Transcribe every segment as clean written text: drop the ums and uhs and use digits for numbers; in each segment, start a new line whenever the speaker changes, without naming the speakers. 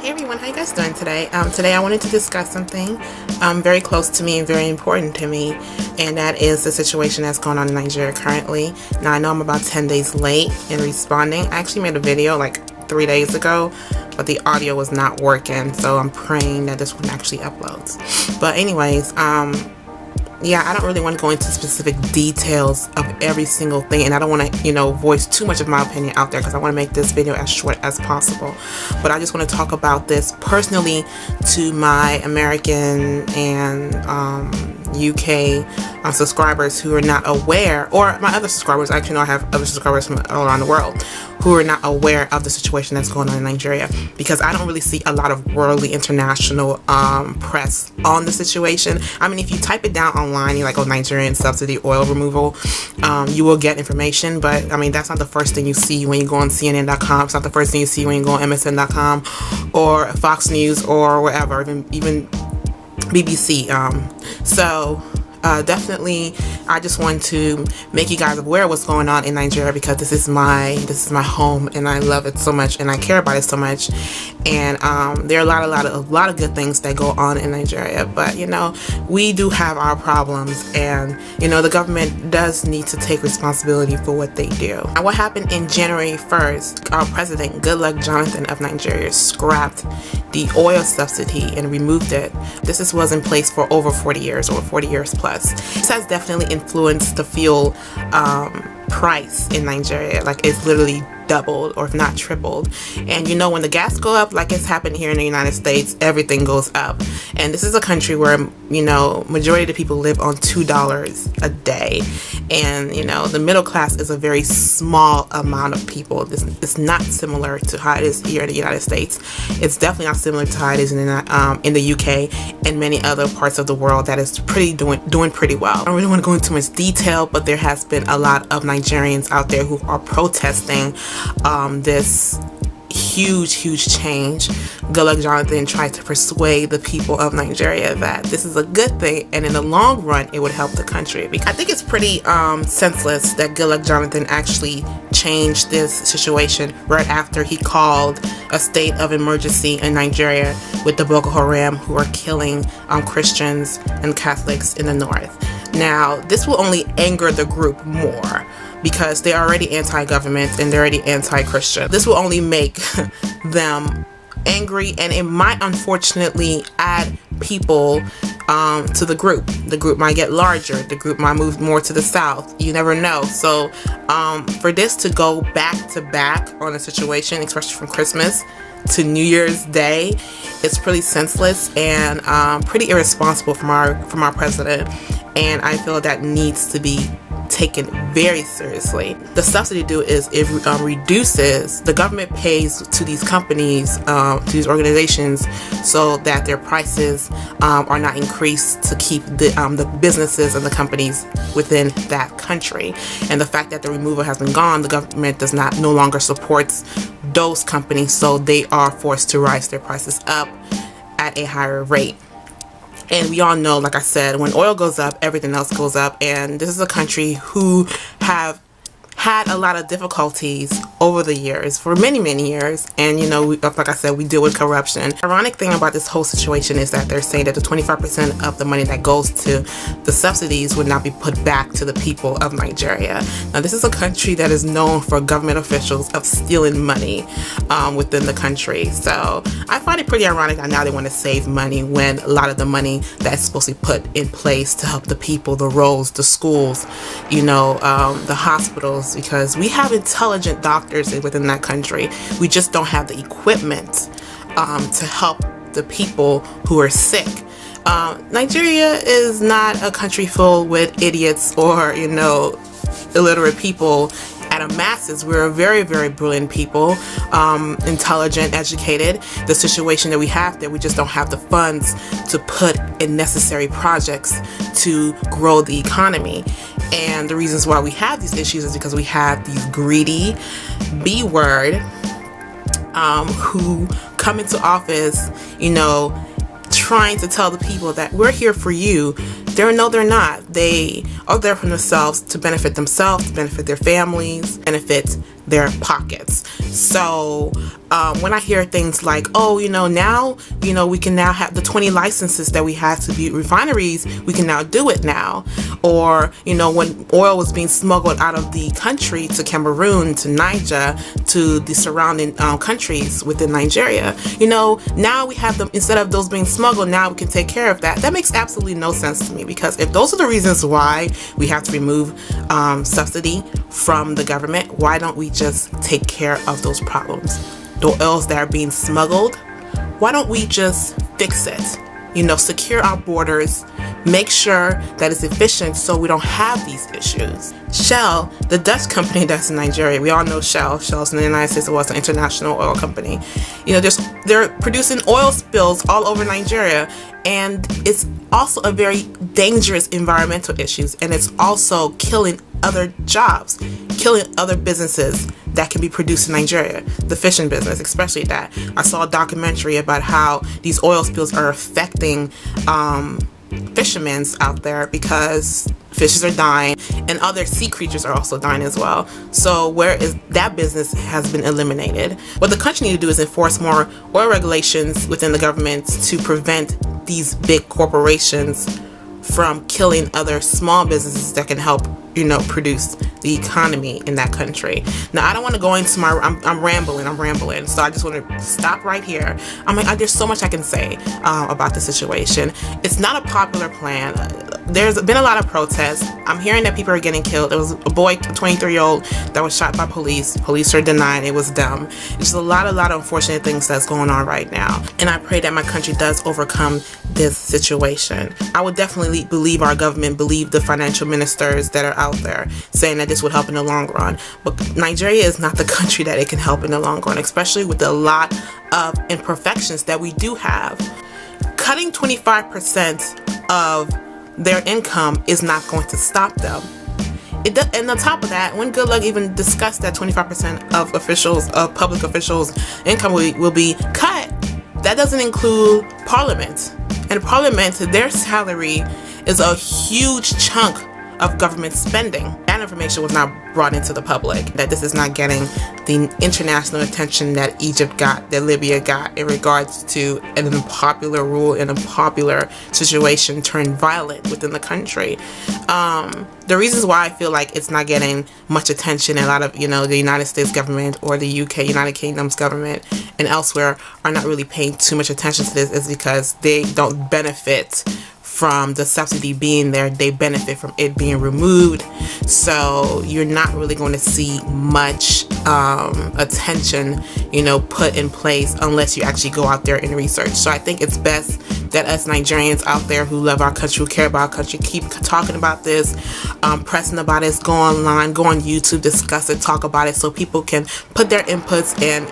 Hey everyone, how you guys doing today? Today I wanted to discuss something very close to me and very important to me, and that is the situation that's going on in Nigeria currently. Now I know I'm about 10 days late in responding. I actually made a video like 3 days ago, but the audio was not working, so I'm praying that this one actually uploads. But anyways, yeah, I don't really want to go into specific details of every single thing, and I don't want to, voice too much of my opinion out there because I want to make this video as short as possible. But I just want to talk about this personally to my American and UK subscribers who are not aware, or my other subscribers. I actually know I have other subscribers from all around the world who are not aware of the situation that's going on in Nigeria, because I don't really see a lot of worldly international press on the situation. I mean, if you type it down online, you're like, oh, Nigerian subsidy oil removal, you will get information, but I mean, that's not the first thing you see when you go on CNN.com. It's not the first thing you see when you go on MSN.com or Fox News or wherever, even BBC. Definitely I just want to make you guys aware of what's going on in Nigeria, because this is my home and I love it so much and I care about it so much. And there are a lot of good things that go on in Nigeria, but we do have our problems, and the government does need to take responsibility for what they do. Now, what happened in January 1st, our president Goodluck Jonathan of Nigeria scrapped the oil subsidy and removed it. This was in place for over 40 years plus. This has definitely influenced the fuel price in Nigeria. Like, it's literally doubled, or if not tripled. And when the gas go up, like it's happened here in the United States, everything goes up. And this is a country where majority of the people live on $2 a day, and the middle class is a very small amount of people. It's not similar to how it is here in the United States. It's definitely not similar to how it is in the UK and many other parts of the world that is doing pretty well. I don't really want to go into much detail, but there has been a lot of Nigerians out there who are protesting this huge change. Goodluck Jonathan tried to persuade the people of Nigeria that this is a good thing, and in the long run it would help the country. I think it's pretty senseless that Goodluck Jonathan actually changed this situation right after he called a state of emergency in Nigeria with the Boko Haram, who are killing Christians and Catholics in the north. Now, this will only anger the group more, because they're already anti-government and they're already anti-Christian. This will only make them angry, and it might unfortunately add people to the group. The group might get larger. The group might move more to the south. You never know. So for this to go back to back on a situation, especially from Christmas to New Year's Day, it's pretty senseless and pretty irresponsible from our president. And I feel that needs to be taken very seriously. The subsidy deal is it reduces, the government pays to these companies, to these organizations, so that their prices are not increased, to keep the businesses and the companies within that country. And the fact that the removal has been gone, the government no longer supports those companies, so they are forced to rise their prices up at a higher rate. And we all know, like I said, when oil goes up, everything else goes up. And this is a country who have had a lot of difficulties over the years, for many years. And like I said, we deal with corruption. The ironic thing about this whole situation is that they're saying that the 25% of the money that goes to the subsidies would not be put back to the people of Nigeria. Now, this is a country that is known for government officials of stealing money within the country. So I find it pretty ironic that now they want to save money, when a lot of the money that's supposed to be put in place to help the people, the roads, the schools, the hospitals, because we have intelligent doctors within that country. We just don't have the equipment to help the people who are sick. Nigeria is not a country full with idiots or illiterate people at a masses. We're a very brilliant people, intelligent, educated. The situation that we have there, we just don't have the funds to put in necessary projects to grow the economy. And the reasons why we have these issues is because we have these greedy B-word who come into office, trying to tell the people that we're here for you. They're not. They are there for themselves, to benefit themselves, to benefit their families, benefit their pockets. So when I hear things like, oh, now, we can now have the 20 licenses that we had to be refineries, we can now do it now. Or, when oil was being smuggled out of the country to Cameroon, to Niger, to the surrounding countries within Nigeria, now we have them, instead of those being smuggled, now we can take care of that. That makes absolutely no sense to me, because if those are the reasons why we have to remove subsidy from the government, why don't we just take care of those problems? The oils that are being smuggled, why don't we just fix it? Secure our borders, make sure that it's efficient so we don't have these issues. Shell, the Dutch company that's in Nigeria, we all know Shell. Shell's in the United States, it was an international oil company. They're producing oil spills all over Nigeria, and it's also a very dangerous environmental issues, and it's also killing other jobs, killing other businesses that can be produced in Nigeria, the fishing business, especially that. I saw a documentary about how these oil spills are affecting fishermen out there, because fishes are dying and other sea creatures are also dying as well. So where is that business has been eliminated? What the country need to do is enforce more oil regulations within the government to prevent these big corporations from killing other small businesses that can help produce the economy in that country. Now, I don't want to go into I'm rambling, so I just want to stop right here. There's so much I can say about the situation. It's not a popular plan. There's been a lot of protests. I'm hearing that people are getting killed. There was a boy, a 23-year-old, that was shot by police. Police are denying it was dumb. There's a lot of unfortunate things that's going on right now, and I pray that my country does overcome this situation. I would definitely believe our government, believe the financial ministers that are out there saying that this would help in the long run. But Nigeria is not the country that it can help in the long run, especially with the lot of imperfections that we do have. Cutting 25% of their income is not going to stop them. And on top of that, when Goodluck even discussed that 25% of public officials' income will be cut, that doesn't include Parliament. And Parliament, their salary is a huge chunk of government spending. That information was not brought into the public, that this is not getting the international attention that Egypt got, that Libya got, in regards to an unpopular rule in a popular situation turned violent within the country. The reasons why I feel like it's not getting much attention, a lot of, the United States government or the UK, United Kingdom's government, and elsewhere are not really paying too much attention to this, is because they don't benefit from the subsidy being there. They benefit from it being removed. So you're not really going to see much attention, put in place unless you actually go out there and research. So I think it's best that us Nigerians out there who love our country, who care about our country, keep talking about this, pressing about it, go online, go on YouTube, discuss it, talk about it, so people can put their inputs, and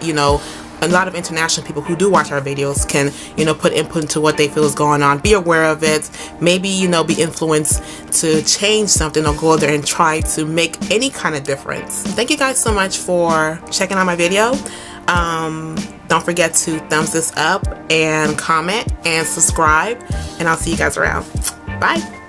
a lot of international people who do watch our videos can, put input into what they feel is going on, be aware of it, maybe, be influenced to change something, or go there and try to make any kind of difference. Thank you guys so much for checking out my video. Don't forget to thumbs this up and comment and subscribe, and I'll see you guys around. Bye.